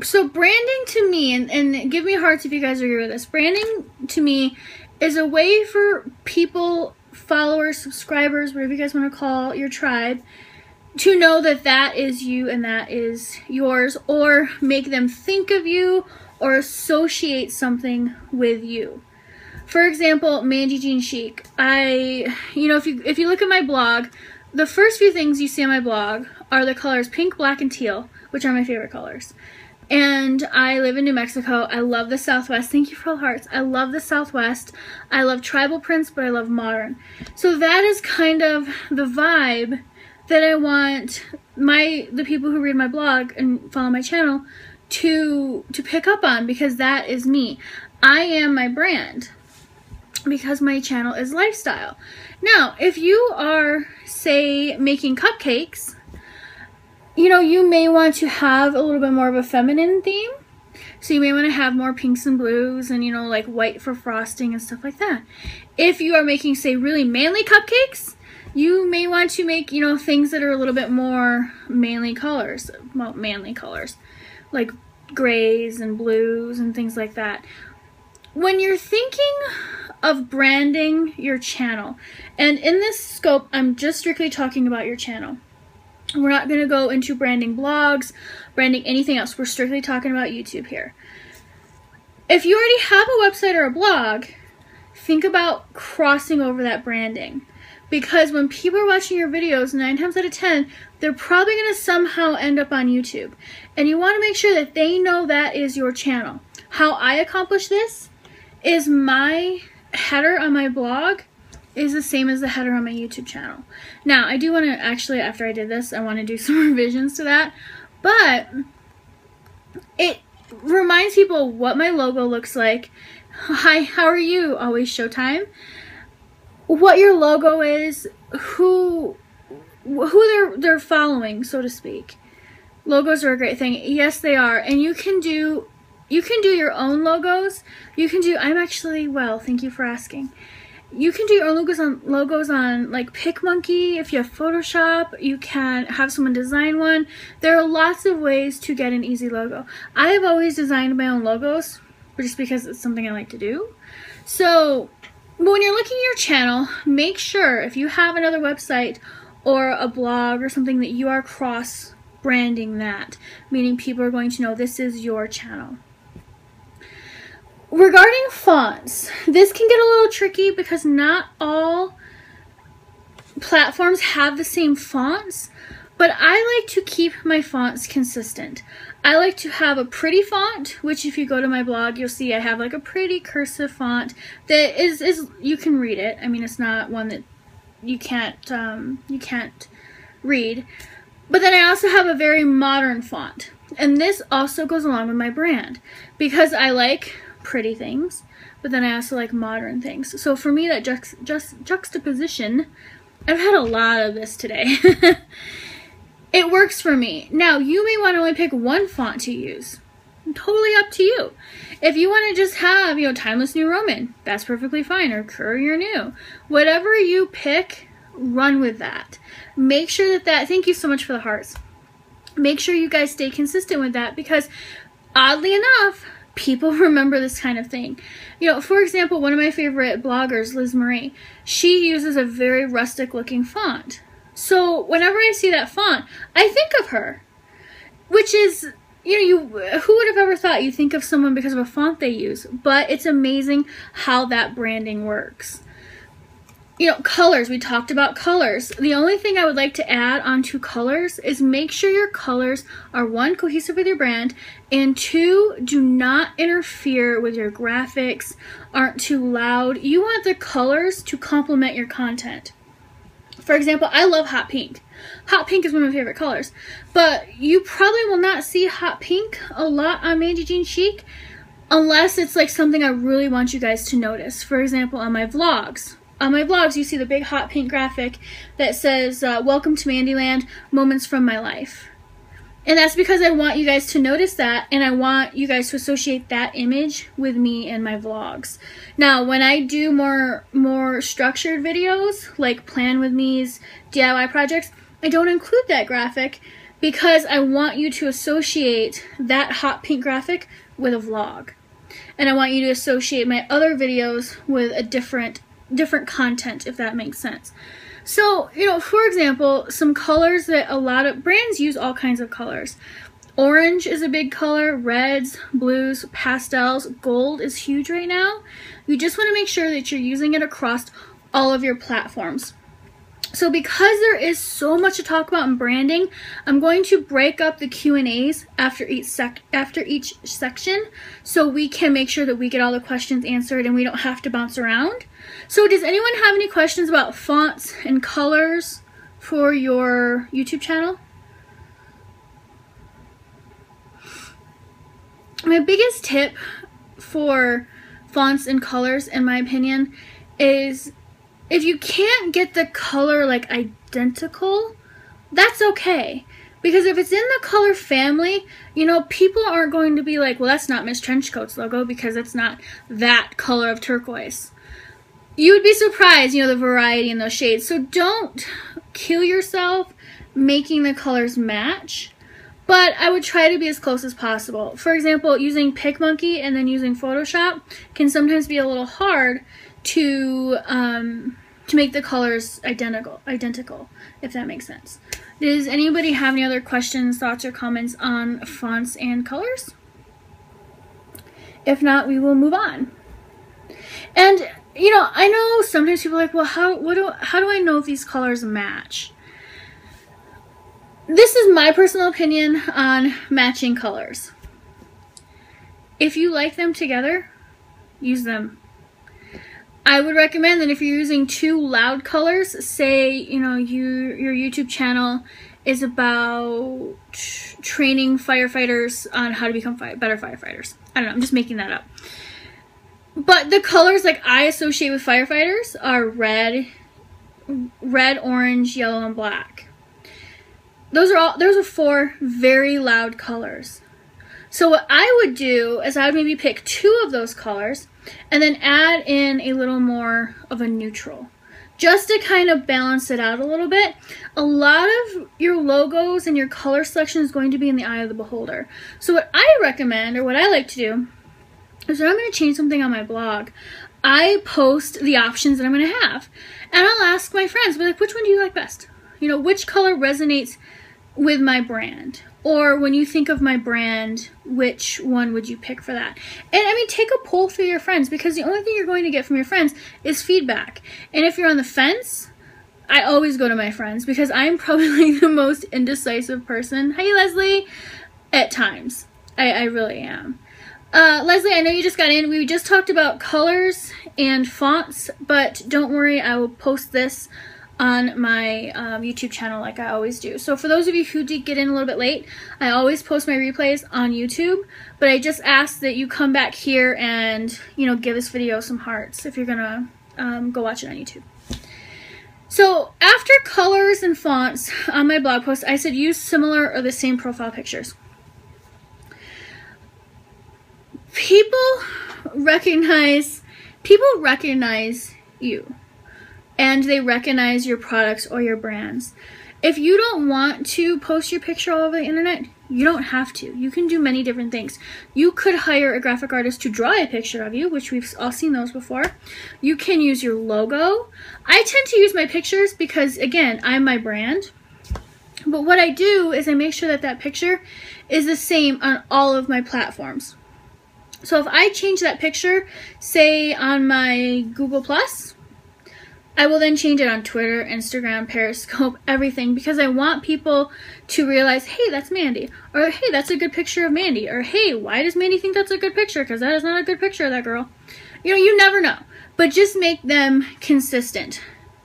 So branding to me, and give me hearts if you guys agree with this, branding to me is a way for people, followers, subscribers, whatever you guys want to call your tribe, to know that that is you and that is yours, or make them think of you or associate something with you. For example, Mandy Jean Chic. If you look at my blog, the first few things you see on my blog are the colors pink, black, and teal, which are my favorite colors. And I live in New Mexico. I love the Southwest. Thank you for all the hearts. I love the Southwest. I love tribal prints, but I love modern. So that is kind of the vibe that I want the people who read my blog and follow my channel to pick up on, because that is me. I am my brand because my channel is lifestyle. Now, if you are, say, making cupcakes, you may want to have a little bit more of a feminine theme. So you may want to have more pinks and blues and, like white for frosting and stuff like that. If you are making, say, really manly cupcakes, you may want to make, things that are a little bit more manly colors. Well, manly colors. Like grays and blues and things like that. When you're thinking of branding your channel, and in this scope, I'm just strictly talking about your channel. We're not going to go into branding blogs, branding anything else. We're strictly talking about YouTube here. If you already have a website or a blog, think about crossing over that branding. Because when people are watching your videos, 9 times out of 10, they're probably going to somehow end up on YouTube. And you want to make sure that they know that is your channel. How I accomplish this is my header on my blog is the same as the header on my YouTube channel. Now, I do want to actually, after I did this, I want to do some revisions to that. But it reminds people what my logo looks like. Hi, how are you? Always Showtime. What your logo is, who they're following, so to speak. Logos are a great thing. Yes, they are. And you can do your own logos. Thank you for asking. You can do your own logos on like PicMonkey. If you have Photoshop, you can have someone design one. There are lots of ways to get an easy logo. I have always designed my own logos just because it's something I like to do. So when you're looking at your channel, make sure if you have another website or a blog or something that you are cross-branding that, meaning people are going to know this is your channel. Regarding fonts, this can get a little tricky because not all platforms have the same fonts, but I like to keep my fonts consistent. I like to have a pretty font, which if you go to my blog, you'll see I have like a pretty cursive font that is you can read it. I mean, it's not one that you can't read. But then I also have a very modern font, and this also goes along with my brand because I like pretty things, but then I also like modern things. So for me, that juxtaposition, I've had a lot of this today. It works for me. Now, you may want to only pick one font to use. Totally up to you. If you want to just have, Timeless New Roman, that's perfectly fine, or Courier New. Whatever you pick, run with that. Make sure that thank you so much for the hearts. Make sure you guys stay consistent with that because, oddly enough, people remember this kind of thing. For example, one of my favorite bloggers, Liz Marie, she uses a very rustic looking font. So whenever I see that font, I think of her, which is, who would have ever thought you think of someone because of a font they use? But it's amazing how that branding works. Colors, we talked about colors. The only thing I would like to add onto colors is make sure your colors are 1, cohesive with your brand, and 2, do not interfere with your graphics, aren't too loud. You want the colors to complement your content. For example, I love hot pink. Hot pink is one of my favorite colors, but you probably will not see hot pink a lot on Mandy Jean Chic unless it's like something I really want you guys to notice. For example, on my vlogs. On my vlogs, you see the big hot pink graphic that says, welcome to Mandyland, moments from my life. And that's because I want you guys to notice that, and I want you guys to associate that image with me and my vlogs. Now, when I do more structured videos, like Plan With Me's DIY projects, I don't include that graphic because I want you to associate that hot pink graphic with a vlog. And I want you to associate my other videos with a different content, if that makes sense. So, you know, for example, some colors that a lot of brands use, all kinds of colors. Orange is a big color, reds, blues, pastels, gold is huge right now. You just want to make sure that you're using it across all of your platforms. So because there is so much to talk about in branding, I'm going to break up the Q&As after each section so we can make sure that we get all the questions answered and we don't have to bounce around. So does anyone have any questions about fonts and colors for your YouTube channel? My biggest tip for fonts and colors, in my opinion, is if you can't get the color like identical, that's okay. Because if it's in the color family, you know, people aren't going to be like, well, that's not Miss Trenchcoat's logo because it's not that color of turquoise. You would be surprised, you know, the variety in those shades. So don't kill yourself making the colors match. But I would try to be as close as possible. For example, using PicMonkey and then using Photoshop can sometimes be a little hard to make the colors identical, if that makes sense. Does anybody have any other questions, thoughts, or comments on fonts and colors? If not, we will move on. And, you know, I know sometimes people are like, well, how do I know if these colors match? This is my personal opinion on matching colors. If you like them together, use them. I would recommend that if you're using two loud colors, say, you know, your YouTube channel is about training firefighters on how to become better firefighters. I don't know, I'm just making that up. But the colors like I associate with firefighters are red, orange, yellow, and black. Those are four very loud colors. So what I would do is I would maybe pick two of those colors and then add in a little more of a neutral, just to kind of balance it out a little bit. A lot of your logos and your color selection is going to be in the eye of the beholder. So what I recommend, or what I like to do, is when I'm going to change something on my blog, I post the options that I'm going to have. And I'll ask my friends, be like, which one do you like best? You know, which color resonates with my brand? Or when you think of my brand, which one would you pick for that? And I mean, take a poll through your friends, because the only thing you're going to get from your friends is feedback. And if you're on the fence, I always go to my friends, because I'm probably the most indecisive person. Hi, Leslie. At times. I really am. Leslie, I know you just got in. We just talked about colors and fonts, but don't worry, I will post this on my YouTube channel like I always do. So for those of you who did get in a little bit late, I always post my replays on YouTube, but I just ask that you come back here and, you know, give this video some hearts if you're gonna go watch it on YouTube. So after colors and fonts on my blog post, I said use similar or the same profile pictures. People recognize you. And they recognize your products or your brands. If you don't want to post your picture all over the internet, you don't have to. You can do many different things. You could hire a graphic artist to draw a picture of you, which we've all seen those before. You can use your logo. I tend to use my pictures because, again, I'm my brand. But what I do is I make sure that that picture is the same on all of my platforms. So if I change that picture, say on my Google+, I will then change it on Twitter, Instagram, Periscope, everything, because I want people to realize, hey, that's Mandy, or hey, that's a good picture of Mandy, or hey, why does Mandy think that's a good picture? Because that is not a good picture of that girl. You know, you never know, but just make them consistent.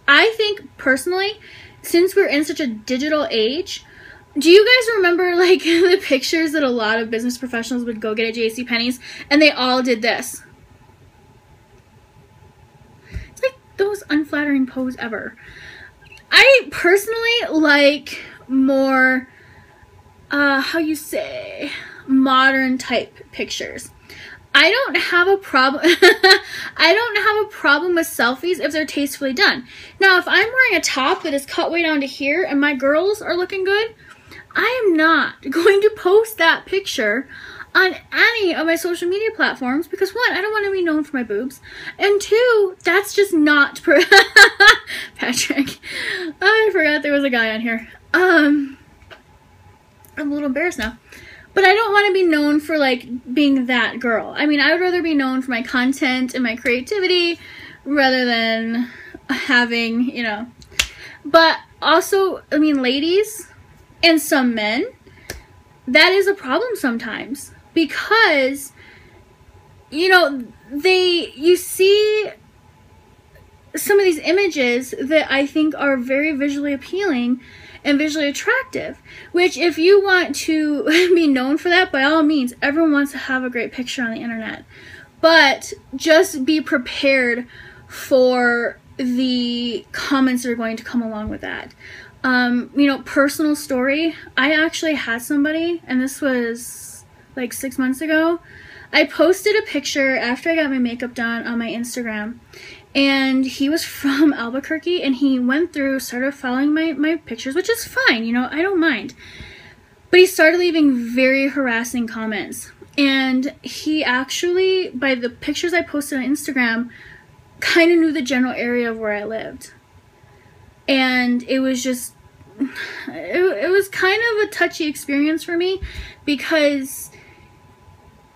I think, personally, since we're in such a digital age, do you guys remember, like, the pictures that a lot of business professionals would go get at JCPenney's, and they all did this? The most unflattering pose ever. I personally like more, how you say, modern type pictures. I don't have a problem. I don't have a problem with selfies if they're tastefully done. Now, if I'm wearing a top that is cut way down to here and my girls are looking good, I am not going to post that picture on any of my social media platforms because, one, I don't want to be known for my boobs, and two, that's just not Patrick, I forgot there was a guy on here. I'm a little embarrassed now. But I don't want to be known for, like, being that girl. I mean, I would rather be known for my content and my creativity rather than having, you know. But also, I mean, ladies and some men, that is a problem sometimes. Because, you know, you see some of these images that I think are very visually appealing and visually attractive, which if you want to be known for that, by all means, everyone wants to have a great picture on the internet. But just be prepared for the comments that are going to come along with that. You know, personal story, I actually had somebody, and this was like 6 months ago. I posted a picture after I got my makeup done on my Instagram, and he was from Albuquerque, and he went through, started following my pictures, which is fine, you know, I don't mind. But he started leaving very harassing comments, and he actually, by the pictures I posted on Instagram, kind of knew the general area of where I lived. And it was just, it was kind of a touchy experience for me, because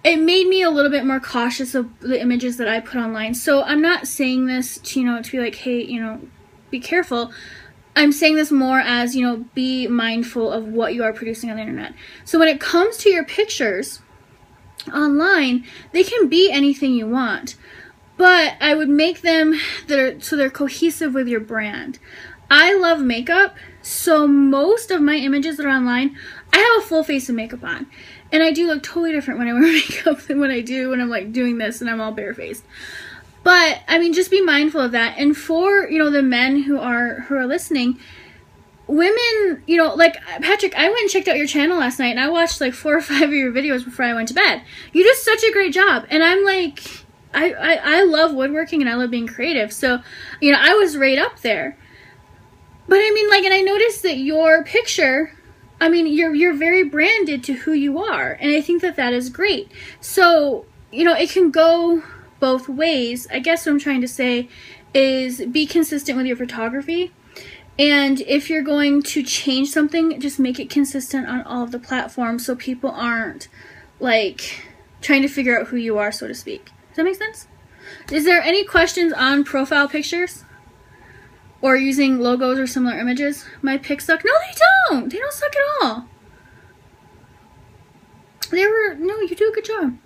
it made me a little bit more cautious of the images that I put online. So I'm not saying this to, you know, to be like, hey, you know, be careful. I'm saying this more as, you know, be mindful of what you are producing on the internet. So when it comes to your pictures online, they can be anything you want, but I would make them so they're cohesive with your brand. I love makeup, so most of my images that are online, I have a full face of makeup on. And I do look totally different when I wear makeup than when I do when I'm like doing this and I'm all barefaced. But I mean, just be mindful of that. And for, you know, the men who are listening, women, you know, like Patrick, I went and checked out your channel last night and I watched like 4 or 5 of your videos before I went to bed. You did such a great job. And I'm like, I love woodworking and I love being creative. So, you know, I was right up there. But I mean, like, and I noticed that your picture, I mean, you're very branded to who you are, and I think that that is great. So, you know, it can go both ways. I guess what I'm trying to say is be consistent with your photography, and if you're going to change something, just make it consistent on all of the platforms so people aren't, like, trying to figure out who you are, so to speak. Does that make sense? Is there any questions on profile pictures? Or using logos or similar images? My pics suck? No, they don't! They don't suck at all. No, you do a good job.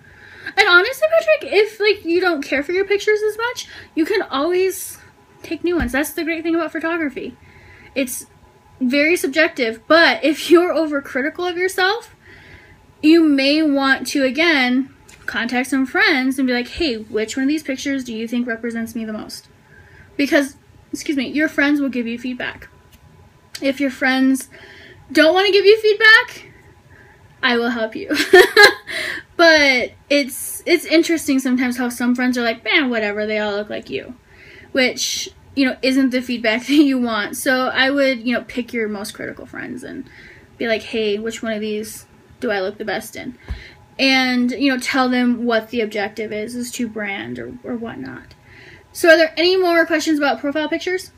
And honestly, Patrick, if like you don't care for your pictures as much, you can always take new ones. That's the great thing about photography. It's very subjective, but if you're overcritical of yourself, you may want to, again, contact some friends and be like, hey, which one of these pictures do you think represents me the most? Because, excuse me, your friends will give you feedback. If your friends don't want to give you feedback, I will help you. But it's interesting sometimes how some friends are like, man, whatever, they all look like you. Which, you know, isn't the feedback that you want. So I would, you know, pick your most critical friends and be like, hey, which one of these do I look the best in? And, you know, tell them what the objective is to brand or whatnot. So are there any more questions about profile pictures?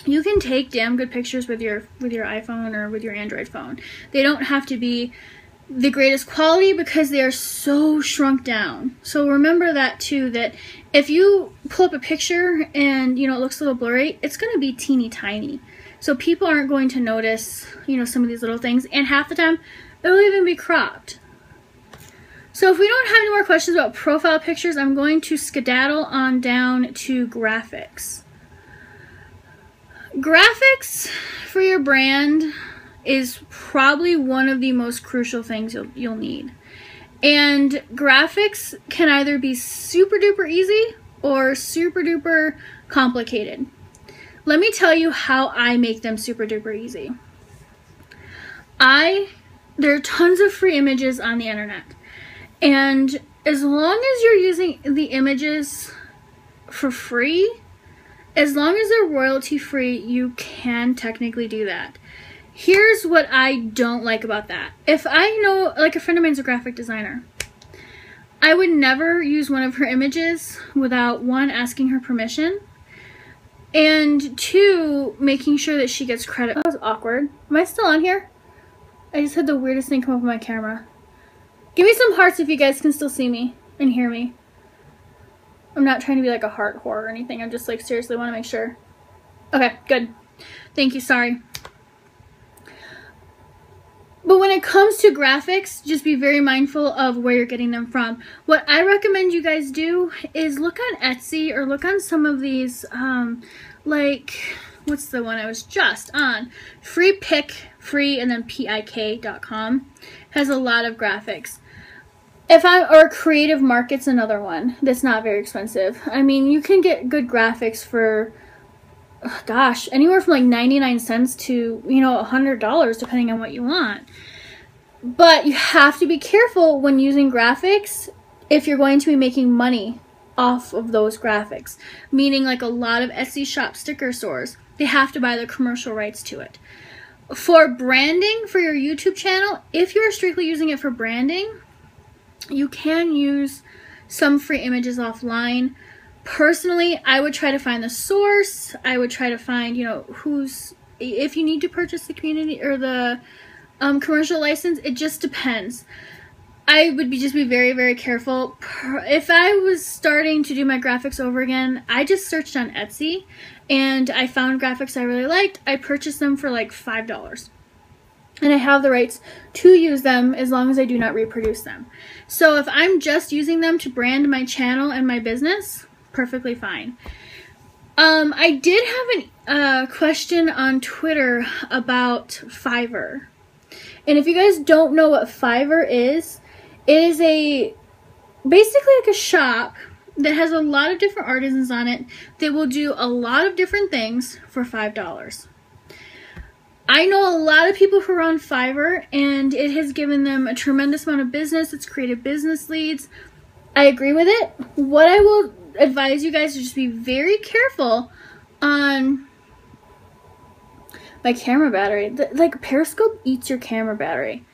You can take damn good pictures with your iPhone or with your Android phone. They don't have to be the greatest quality because they are so shrunk down. So remember that too, that if you pull up a picture and, you know, it looks a little blurry, it's going to be teeny tiny. So people aren't going to notice, you know, some of these little things. And half the time, it'll even be cropped. So if we don't have any more questions about profile pictures, I'm going to skedaddle on down to graphics. Graphics for your brand is probably one of the most crucial things you'll need. And graphics can either be super duper easy or super duper complicated. Let me tell you how I make them super duper easy. There are tons of free images on the internet. And as long as you're using the images for free, as long as they're royalty free, you can technically do that. Here's what I don't like about that. If I know, like a friend of mine's a graphic designer, I would never use one of her images without, one, asking her permission, and two, making sure that she gets credit. That was awkward. Am I still on here? I just had the weirdest thing come up on my camera. Give me some hearts if you guys can still see me and hear me. I'm not trying to be like a heart whore or anything. I'm just like seriously want to make sure. Okay, good. Thank you, sorry. But when it comes to graphics, just be very mindful of where you're getting them from. What I recommend you guys do is look on Etsy or look on some of these, like, what's the one I was just on? Free and then pik.com has a lot of graphics. Or Creative Market's another one that's not very expensive. I mean, you can get good graphics for, gosh, anywhere from like 99 cents to, you know, $100 depending on what you want. But you have to be careful when using graphics if you're going to be making money off of those graphics. Meaning like a lot of Etsy shop sticker stores, they have to buy the commercial rights to it. For branding for your YouTube channel, if you're strictly using it for branding, you can use some free images offline. Personally, I would try to find the source. I would try to find, you know, if you need to purchase the community or the commercial license, it just depends. I would just be very, very careful. If I was starting to do my graphics over again, I just searched on Etsy and I found graphics I really liked. I purchased them for like $5. And I have the rights to use them as long as I do not reproduce them. So if I'm just using them to brand my channel and my business, perfectly fine. I did have a question on Twitter about Fiverr. And if you guys don't know what Fiverr is, it is basically like a shop that has a lot of different artisans on it that will do a lot of different things for $5. I know a lot of people who are on Fiverr, and it has given them a tremendous amount of business. It's created business leads. I agree with it. What I will advise you guys to just be very careful on my camera battery. Like, Periscope eats your camera battery.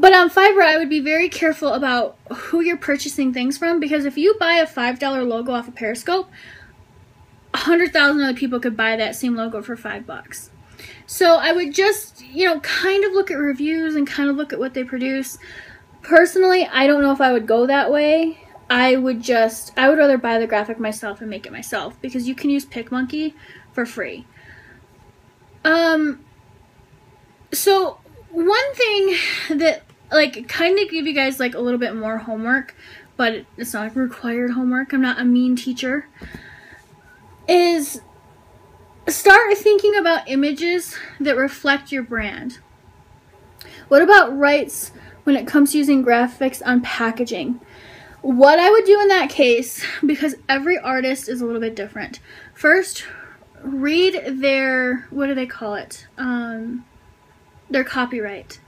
But on Fiverr, I would be very careful about who you're purchasing things from, because if you buy a $5 logo off of Periscope, 100,000 other people could buy that same logo for $5. So I would just, you know, kind of look at reviews and kind of look at what they produce. Personally, I don't know if I would go that way. I would rather buy the graphic myself and make it myself, because you can use PicMonkey for free. So one thing that, like, kind of give you guys like a little bit more homework, but it's not like required homework. I'm not a mean teacher. Is start thinking about images that reflect your brand. What about rights when it comes to using graphics on packaging? What I would do in that case, because every artist is a little bit different. First, read their, what do they call it? Their copyright.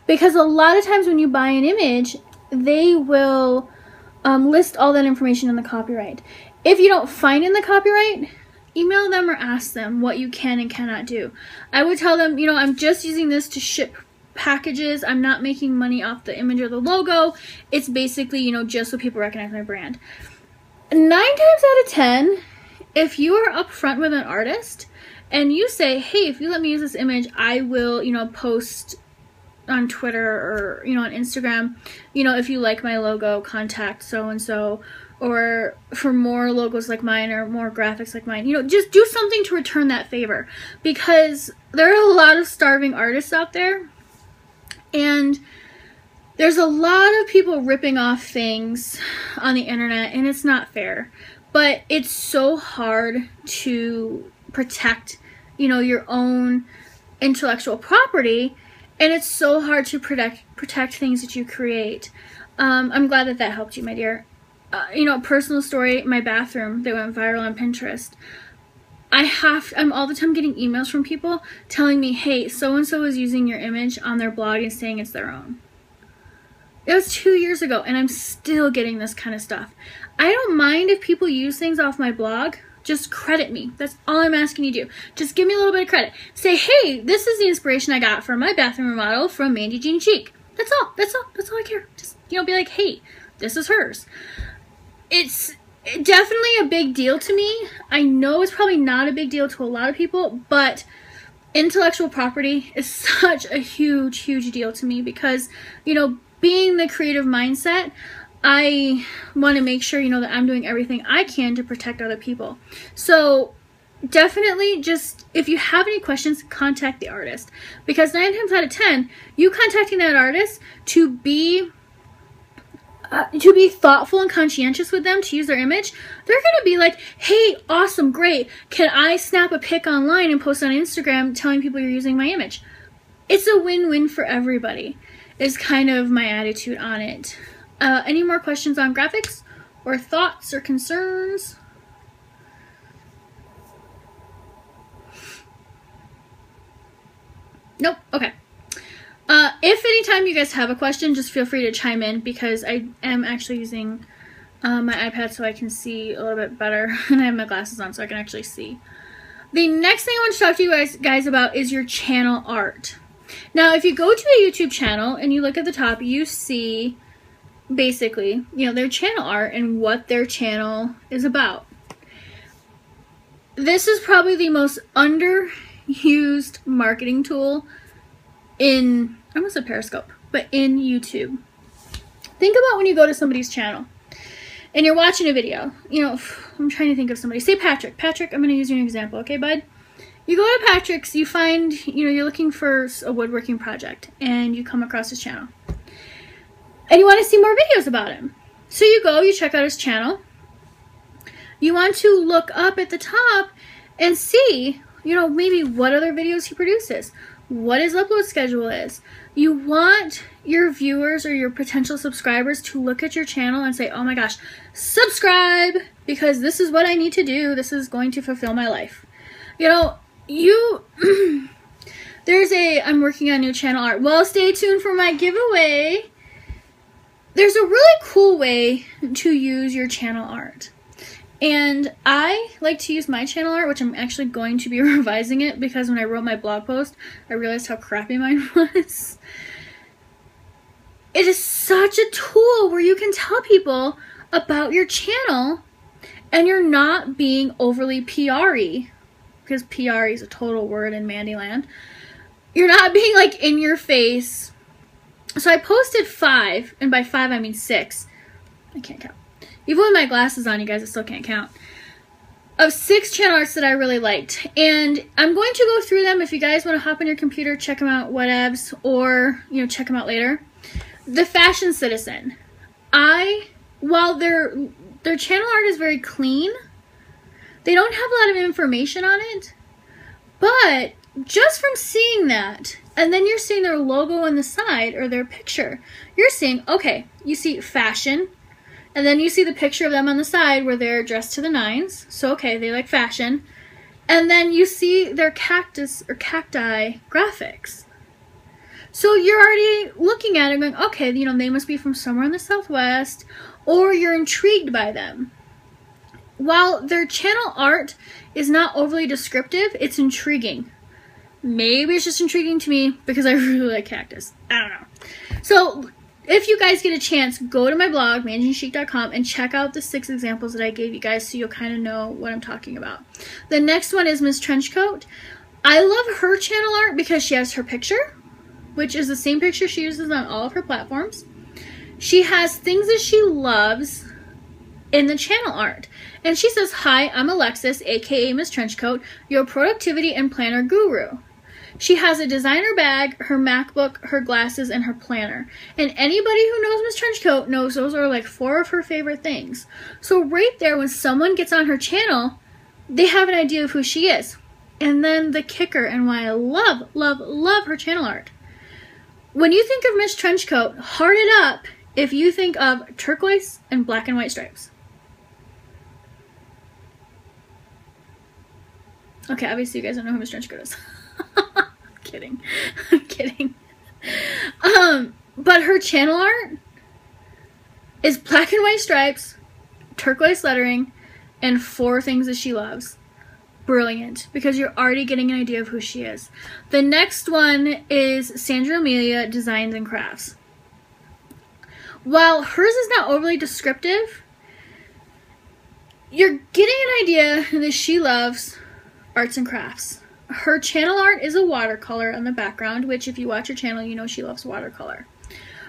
Because a lot of times when you buy an image, they will list all that information in the copyright. If you don't find in the copyright, email them or ask them what you can and cannot do. I would tell them, you know, I'm just using this to ship packages. I'm not making money off the image or the logo. It's basically, you know, just so people recognize my brand. 9 times out of 10, if you are upfront with an artist and you say, hey, if you let me use this image, I will, you know, post on Twitter or, you know, on Instagram, you know, if you like my logo, contact so-and-so, or for more logos like mine or more graphics like mine, you know, just do something to return that favor, because there are a lot of starving artists out there, and there's a lot of people ripping off things on the internet, and it's not fair. But it's so hard to protect, you know, your own intellectual property, and it's so hard to protect things that you create. I'm glad that helped you, my dear. You know, personal story, my bathroom that went viral on Pinterest. I'm all the time getting emails from people telling me, hey, so-and-so is using your image on their blog and saying it's their own. It was 2 years ago, and I'm still getting this kind of stuff. I don't mind if people use things off my blog Just credit me. That's all I'm asking you to do. Just give me a little bit of credit. Say, hey, this is the inspiration I got for my bathroom remodel from Mandy Jean Chic. That's all. That's all. That's all I care. Just, you know, be like, hey, this is hers. It's definitely a big deal to me. I know it's probably not a big deal to a lot of people, but intellectual property is such a huge, huge deal to me because, you know, being the creative mindset, I want to make sure, you know, that I'm doing everything I can to protect other people. So definitely just, if you have any questions, contact the artist. Because 9 times out of 10, you contacting that artist to be thoughtful and conscientious with them, to use their image, they're going to be like, hey, awesome, great. Can I snap a pic online and post on Instagram telling people you're using my image? It's a win-win for everybody, is kind of my attitude on it. Any more questions on graphics or thoughts or concerns? Nope. Okay. If anytime you guys have a question, just feel free to chime in because I am actually using my iPad so I can see a little bit better, and I have my glasses on so I can actually see. The next thing I want to talk to you guys about is your channel art. Now, if you go to a YouTube channel and you look at the top, you see basically, you know, their channel art and what their channel is about. This is probably the most underused marketing tool in, I almost said Periscope, but in YouTube. Think about when you go to somebody's channel and you're watching a video. You know, I'm trying to think of somebody. Say Patrick. Patrick, I'm going to use you an example, okay, bud? You go to Patrick's, you find, you know, you're looking for a woodworking project and you come across his channel. And you want to see more videos about him. So you go, you check out his channel. You want to look up at the top and see, you know, maybe what other videos he produces, what his upload schedule is. You want your viewers or your potential subscribers to look at your channel and say, oh my gosh, subscribe, because this is what I need to do. This is going to fulfill my life. You know, I'm working on new channel art. Well, stay tuned for my giveaway. There's a really cool way to use your channel art. And I like to use my channel art, which I'm actually going to be revising it because when I wrote my blog post, I realized how crappy mine was. It is such a tool where you can tell people about your channel and you're not being overly PR-y, because PR is a total word in Mandyland. You're not being like in your face. So I posted 5, and by 5 I mean 6. I can't count. Even with my glasses on, you guys, I still can't count. Of 6 channel arts that I really liked. And I'm going to go through them. If you guys want to hop on your computer, check them out, whatevs, or, you know, check them out later. The Fashion Citizen. While their channel art is very clean, they don't have a lot of information on it. But just from seeing that, and then you're seeing their logo on the side or their picture, you're seeing, okay, you see fashion, and then you see the picture of them on the side where they're dressed to the nines. So, okay, they like fashion. And then you see their cactus or cacti graphics. So you're already looking at it going, okay, you know, they must be from somewhere in the Southwest, or you're intrigued by them. While their channel art is not overly descriptive, it's intriguing. Maybe it's just intriguing to me because I really like cactus. I don't know. So if you guys get a chance, go to my blog, mandychic.com, and check out the 6 examples that I gave you guys so you'll kind of know what I'm talking about. The next one is Miss Trenchcoat. I love her channel art because she has her picture, which is the same picture she uses on all of her platforms. She has things that she loves in the channel art. And she says, hi, I'm Alexis, aka Miss Trenchcoat, your productivity and planner guru. She has a designer bag, her MacBook, her glasses, and her planner. And anybody who knows Miss Trenchcoat knows those are like 4 of her favorite things. So right there, when someone gets on her channel, they have an idea of who she is. And then the kicker, and why I love, love, love her channel art. When you think of Miss Trenchcoat, heart it up if you think of turquoise and black and white stripes. Okay, obviously you guys don't know who Miss Trenchcoat is. I'm kidding. I'm kidding. But her channel art is black and white stripes, turquoise lettering, and 4 things that she loves. Brilliant, because you're already getting an idea of who she is. The next one is Sandra Amelia Designs and Crafts. While hers is not overly descriptive, you're getting an idea that she loves arts and crafts. Her channel art is a watercolor on the background, which if you watch her channel, you know she loves watercolor.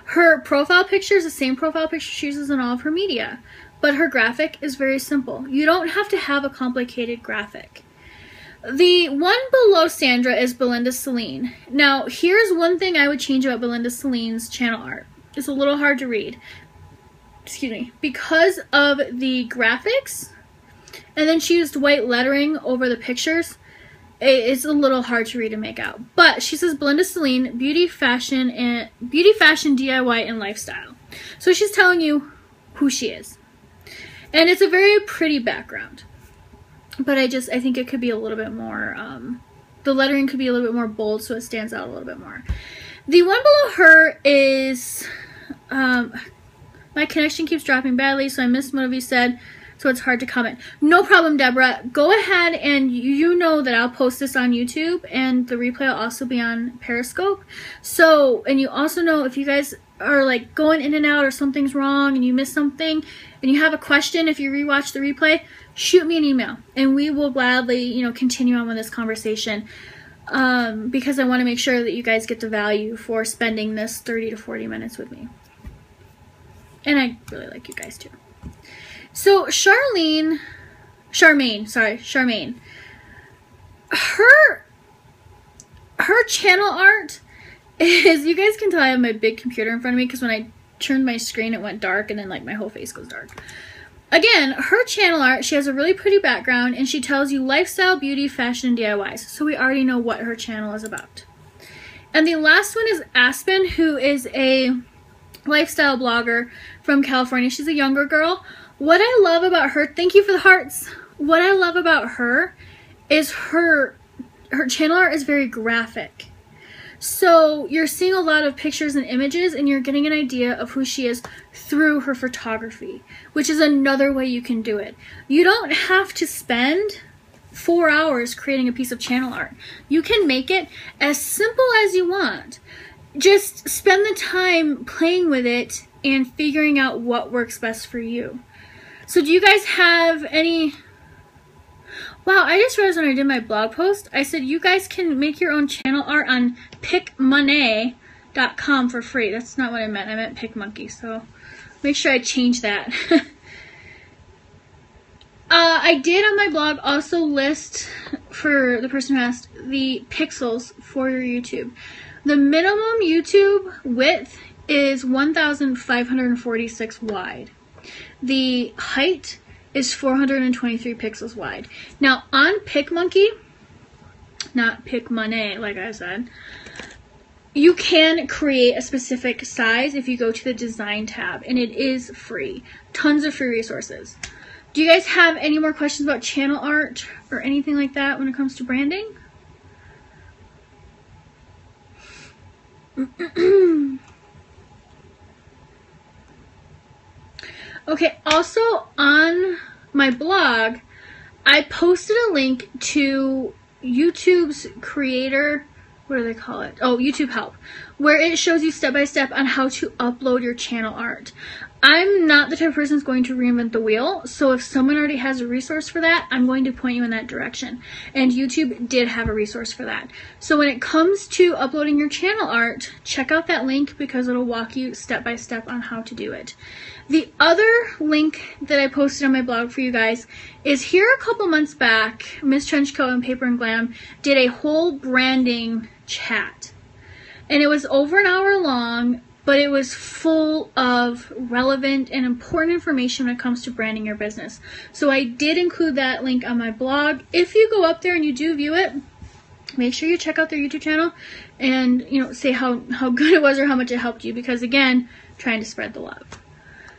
Her profile picture is the same profile picture she uses in all of her media, but her graphic is very simple. You don't have to have a complicated graphic. The one below Sandra is Belinda Celine. Now, here's one thing I would change about Belinda Celine's channel art. It's a little hard to read. Excuse me. Because of the graphics, and then she used white lettering over the pictures, it's a little hard to read and make out. But she says Belinda Celine, beauty, fashion, DIY, and lifestyle. So she's telling you who she is. And it's a very pretty background. But I think it could be a little bit more, the lettering could be a little bit more bold so it stands out a little bit more. The one below her is, my connection keeps dropping badly, so I missed what you said, so it's hard to comment. No problem, Deborah. Go ahead, and you know that I'll post this on YouTube, and the replay will also be on Periscope. So, and you also know if you guys are like going in and out or something's wrong and you miss something and you have a question, if you rewatch the replay, shoot me an email and we will gladly, you know, continue on with this conversation, because I want to make sure that you guys get the value for spending this 30 to 40 minutes with me. And I really like you guys too. So Charmaine, her channel art is, you guys can tell I have my big computer in front of me because when I turned my screen it went dark and then like my whole face goes dark. Again, her channel art, she has a really pretty background and she tells you lifestyle, beauty, fashion, and DIYs. So we already know what her channel is about. And the last one is Aspen, who is a lifestyle blogger from California. She's a younger girl. What I love about her, thank you for the hearts. What I love about her is her channel art is very graphic. So you're seeing a lot of pictures and images and you're getting an idea of who she is through her photography, which is another way you can do it. You don't have to spend 4 hours creating a piece of channel art. You can make it as simple as you want. Just spend the time playing with it and figuring out what works best for you. So do you guys have any... Wow, I just realized when I did my blog post, I said you guys can make your own channel art on PicMonet.com for free. That's not what I meant. I meant PicMonkey, so make sure I change that. I did on my blog also list, for the person who asked, the pixels for your YouTube. The minimum YouTube width is 1,546 wide. The height is 423 pixels wide. Now on PicMonkey, not PicMonet like I said, you can create a specific size if you go to the design tab, and it is free. Tons of free resources. Do you guys have any more questions about channel art or anything like that when it comes to branding? Okay, also on my blog, I posted a link to YouTube's creator, what do they call it? Oh, YouTube Help, where it shows you step by step on how to upload your channel art. I'm not the type of person that's going to reinvent the wheel, so if someone already has a resource for that, I'm going to point you in that direction. And YouTube did have a resource for that. So when it comes to uploading your channel art, check out that link because it'll walk you step by step on how to do it. The other link that I posted on my blog for you guys is here a couple months back, Miss Trenchcoat and Paper and Glam did a whole branding chat. And it was over an hour long, but it was full of relevant and important information when it comes to branding your business. So I did include that link on my blog. If you go up there and you do view it, make sure you check out their YouTube channel and, you know, say how good it was or how much it helped you, because again, trying to spread the love.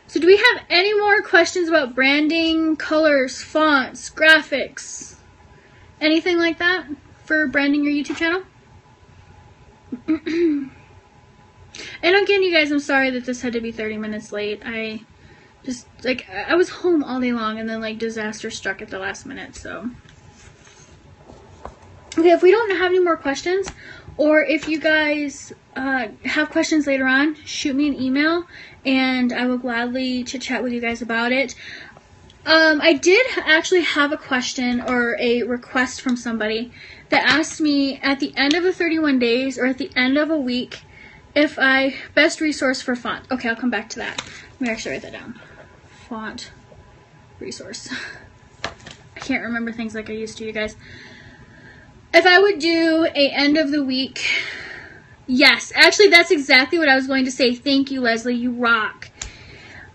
So do we have any more questions about branding, colors, fonts, graphics, anything like that for branding your YouTube channel? And again, you guys, I'm sorry that this had to be 30 minutes late. I just like I was home all day long, and then like disaster struck at the last minute. So okay, if we don't have any more questions, or if you guys have questions later on, shoot me an email and I will gladly chit chat with you guys about it. I did actually have a question or a request from somebody that asked me at the end of the 31 days or at the end of a week if I best resource for font. Okay, I'll come back to that. Let me actually write that down. Font resource. I can't remember things like I used to, you guys. If I would do a end of the week, yes, actually that's exactly what I was going to say. Thank you, Leslie, you rock.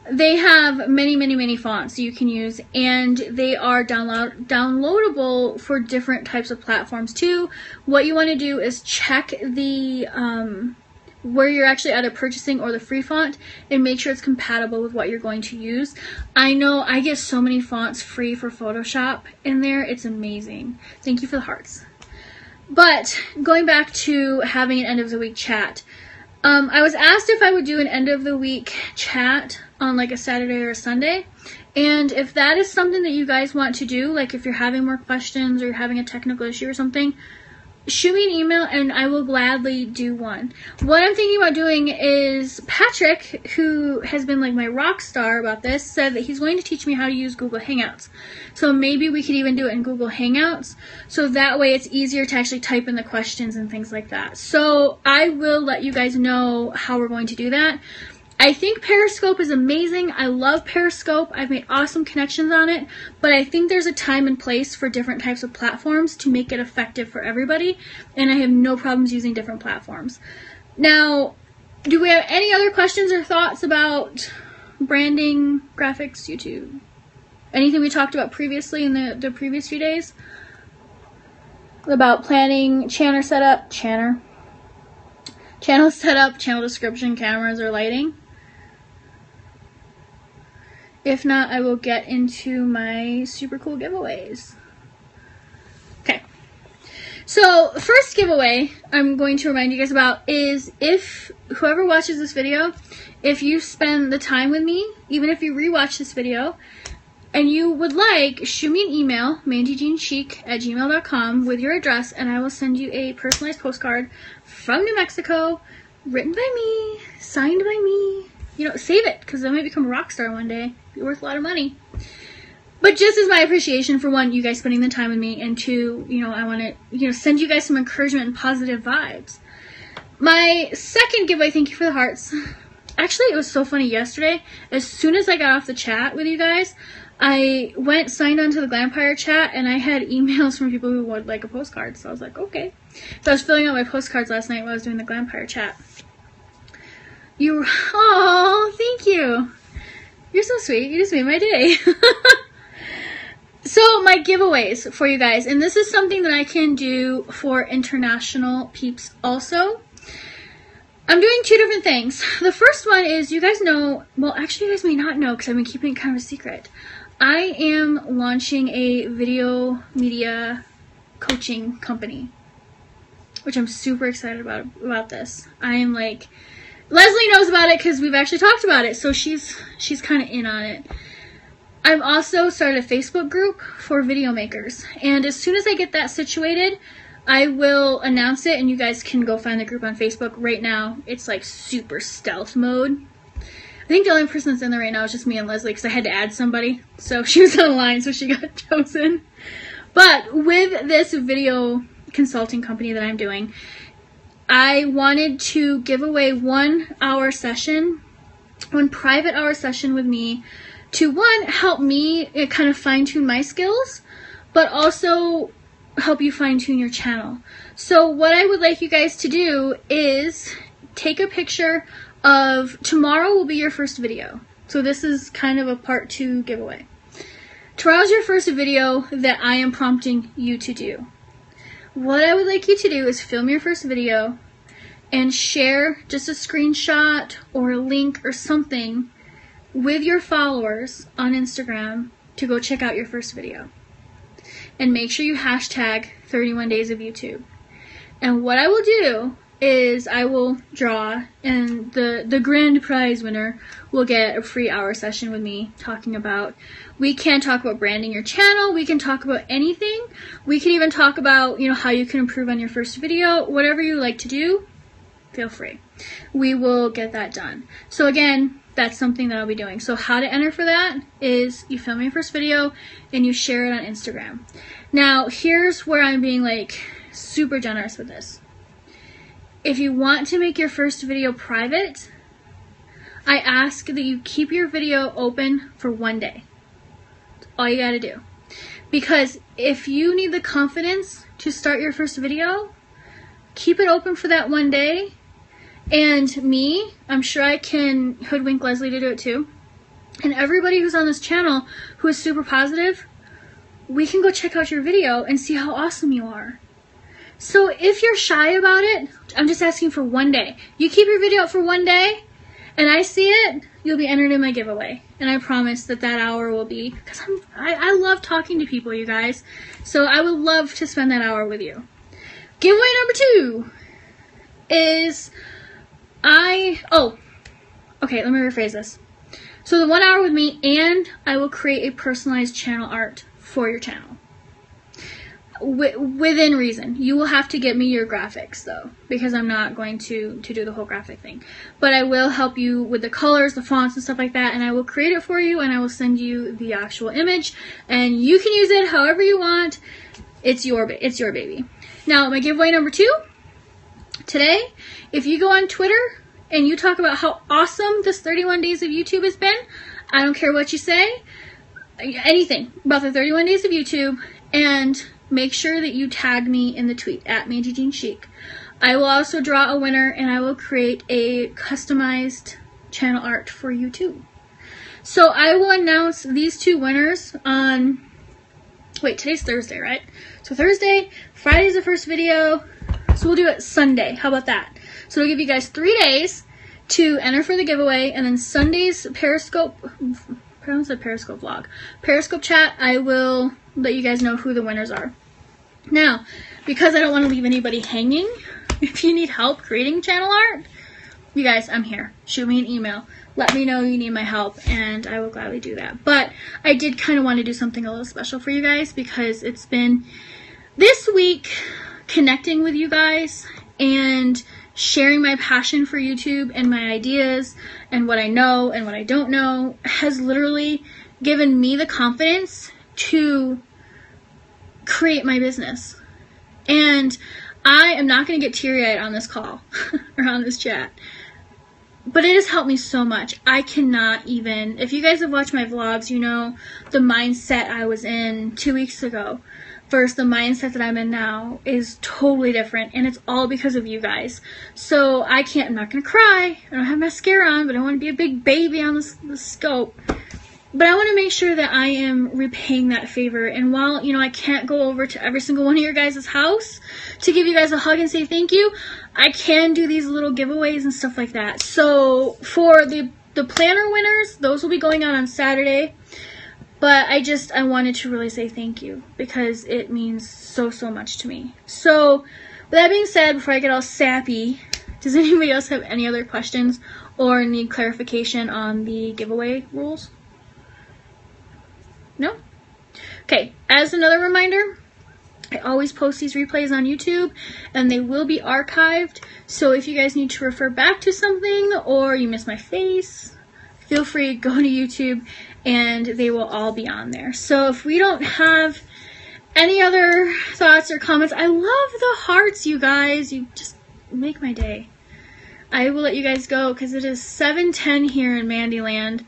They have many fonts you can use, and they are downloadable for different types of platforms too. What you want to do is check the where you're actually either purchasing or the free font and make sure it's compatible with what you're going to use. I know I get so many fonts free for Photoshop in there. It's amazing. Thank you for the hearts. But going back to having an end of the week chat, I was asked if I would do an end of the week chat on like a Saturday or a Sunday. And if that is something that you guys want to do, like if you're having more questions or you're having a technical issue or something, shoot me an email and I will gladly do one. What I'm thinking about doing is Patrick, who has been like my rock star about this, said that he's going to teach me how to use Google Hangouts. So maybe we could even do it in Google Hangouts. So that way it's easier to actually type in the questions and things like that. So I will let you guys know how we're going to do that. I think Periscope is amazing. I love Periscope. I've made awesome connections on it, but I think there's a time and place for different types of platforms to make it effective for everybody, and I have no problems using different platforms. Now, do we have any other questions or thoughts about branding, graphics, YouTube? Anything we talked about previously in the previous few days? About planning, channel setup, channel setup, channel description, cameras, or lighting? If not, I will get into my super cool giveaways. Okay. So, first giveaway I'm going to remind you guys about is if whoever watches this video, if you spend the time with me, even if you rewatch this video, and you would like, shoot me an email, mandyjeanchic@gmail.com with your address, and I will send you a personalized postcard from New Mexico, written by me, signed by me. You know, save it, because I might become a rock star one day. Be worth a lot of money. But just as my appreciation for, one, you guys spending the time with me, and two, you know, I want to, you know, send you guys some encouragement and positive vibes. My second giveaway, thank you for the hearts. Actually, it was so funny yesterday. As soon as I got off the chat with you guys, I signed on to the Glampire chat, and I had emails from people who would like a postcard. So I was like, okay. So I was filling out my postcards last night while I was doing the Glampire chat. Oh, thank you. You're so sweet. You just made my day. So my giveaways for you guys, and this is something that I can do for international peeps also. I'm doing two different things. The first one is, you guys know, well, actually you guys may not know because I've been keeping it kind of a secret. I am launching a video media coaching company, which I'm super excited about this. I am like, Leslie knows about it because we've actually talked about it, so she's kind of in on it. I've also started a Facebook group for video makers, and as soon as I get that situated, I will announce it, and you guys can go find the group on Facebook. Right now, it's like super stealth mode. I think the only person that's in there right now is just me and Leslie, because I had to add somebody, so she was on the line, so she got chosen. But with this video consulting company that I'm doing, I wanted to give away 1 hour session, 1 private hour session with me to, one, help me kind of fine-tune my skills, but also help you fine-tune your channel. So what I would like you guys to do is take a picture of, tomorrow will be your first video. So this is kind of a part 2 giveaway. Tomorrow's your first video that I am prompting you to do. What I would like you to do is film your first video and share just a screenshot or a link or something with your followers on Instagram to go check out your first video. And make sure you hashtag 31 days of YouTube. And what I will do is I will draw, and the grand prize winner will get a free hour session with me talking about, we can talk about branding your channel, we can talk about anything, we can even talk about, you know, how you can improve on your first video, whatever you like to do, feel free. We will get that done. So again, that's something that I'll be doing. So how to enter for that is you film your first video and you share it on Instagram. Now, here's where I'm being like super generous with this. If you want to make your first video private, I ask that you keep your video open for 1 day. That's all you gotta do. Because if you need the confidence to start your first video, keep it open for that 1 day. And me, I'm sure I can hoodwink Leslie to do it too. And everybody who's on this channel who is super positive, we can go check out your video and see how awesome you are. So if you're shy about it, I'm just asking for 1 day. You keep your video up for 1 day, and I see it, you'll be entered in my giveaway. And I promise that that hour will be, because I love talking to people, you guys. So I would love to spend that hour with you. Giveaway number 2 is okay, let me rephrase this. So the 1 hour with me, and I will create a personalized channel art for your channel. Within reason. You will have to get me your graphics though, because I'm not going to do the whole graphic thing. But I will help you with the colors, the fonts and stuff like that, and I will create it for you, and I will send you the actual image, and you can use it however you want. It's your baby. Now, my giveaway number 2, today, if you go on Twitter and you talk about how awesome this 31 days of YouTube has been, I don't care what you say, anything about the 31 days of YouTube, and make sure that you tag me in the tweet at MandyJeanChic. I will also draw a winner, and I will create a customized channel art for you too. So I will announce these 2 winners on, wait, today's Thursday, right? So Thursday, Friday's the first video, so we'll do it Sunday. How about that? So it'll give you guys 3 days to enter for the giveaway, and then Sunday's Periscope vlog, Periscope chat, I will let you guys know who the winners are. Now, because I don't want to leave anybody hanging, if you need help creating channel art, you guys, I'm here. Shoot me an email. Let me know you need my help, and I will gladly do that. But I did kind of want to do something a little special for you guys, because it's been this week connecting with you guys and sharing my passion for YouTube and my ideas and what I know and what I don't know has literally given me the confidence to create my business. And I am not going to get teary-eyed on this call or on this chat, but it has helped me so much. I cannot even, if you guys have watched my vlogs, you know the mindset I was in 2 weeks ago versus the mindset that I'm in now is totally different, and it's all because of you guys. So I'm not going to cry. I don't have mascara on, but I want to be a big baby on the scope. But I want to make sure that I am repaying that favor. And while, you know, I can't go over to every single one of your guys' house to give you guys a hug and say thank you, I can do these little giveaways and stuff like that. So for the planner winners, those will be going out on Saturday. But I wanted to really say thank you, because it means so much to me. So with that being said, before I get all sappy, does anybody else have any other questions or need clarification on the giveaway rules? No? Okay, as another reminder, I always post these replays on YouTube, and they will be archived. So if you guys need to refer back to something, or you miss my face, feel free to go to YouTube, and they will all be on there. So if we don't have any other thoughts or comments, I love the hearts, you guys. You just make my day. I will let you guys go, because it is 7:10 here in Mandyland.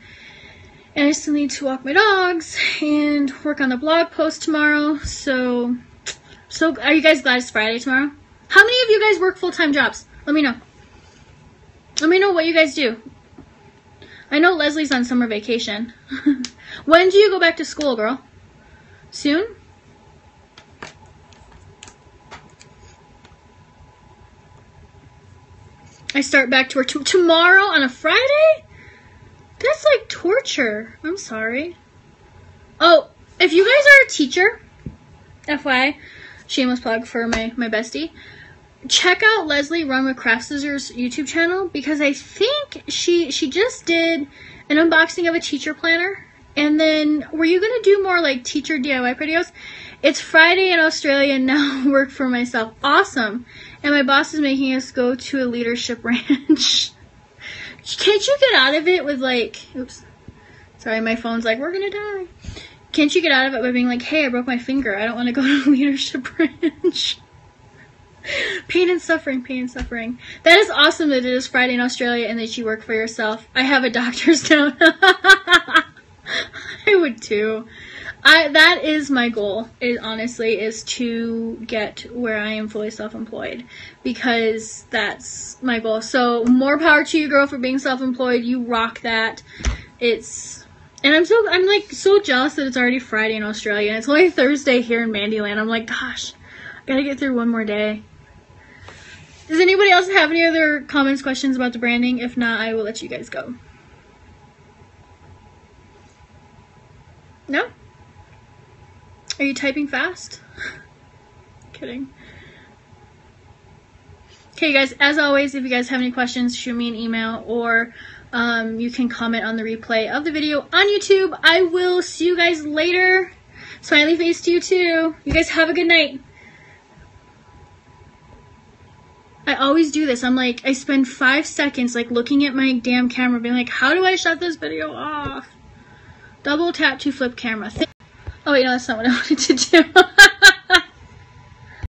And I still need to walk my dogs and work on the blog post tomorrow. So are you guys glad it's Friday tomorrow? How many of you guys work full-time jobs? Let me know. Let me know what you guys do. I know Leslie's on summer vacation. When do you go back to school, girl? Soon? I start back to work tomorrow on a Friday? That's like torture. I'm sorry. Oh, if you guys are a teacher, FYI, shameless plug for my bestie, check out Leslie Run with Craft Scissors YouTube channel, because I think she just did an unboxing of a teacher planner. And then, were you gonna do more like teacher DIY videos? It's Friday in Australia and now I work for myself. Awesome. And my boss is making us go to a leadership ranch. Can't you get out of it with like, oops, sorry, my phone's like, we're gonna die. Can't you get out of it by being like, hey, I broke my finger, I don't want to go to a leadership ranch? Pain and suffering, pain and suffering. That is awesome that it is Friday in Australia and that you work for yourself. I have a doctor's note. I would too. That is my goal. It honestly is to get where I am fully self-employed, because that's my goal. So more power to you, girl, for being self-employed. You rock that. And I'm like so jealous that it's already Friday in Australia and it's only Thursday here in Mandyland. I'm like, gosh, I gotta get through one more day. Does anybody else have any other comments, questions about the branding? If not, I will let you guys go. No? Are you typing fast? Kidding. Okay, guys, as always, if you guys have any questions, shoot me an email, or you can comment on the replay of the video on YouTube. I will see you guys later. Smiley face to you too. You guys have a good night. I always do this. I'm like, I spend 5 seconds like looking at my damn camera being like, how do I shut this video off? Double tap to flip camera. Oh wait, no, that's not what I wanted to do.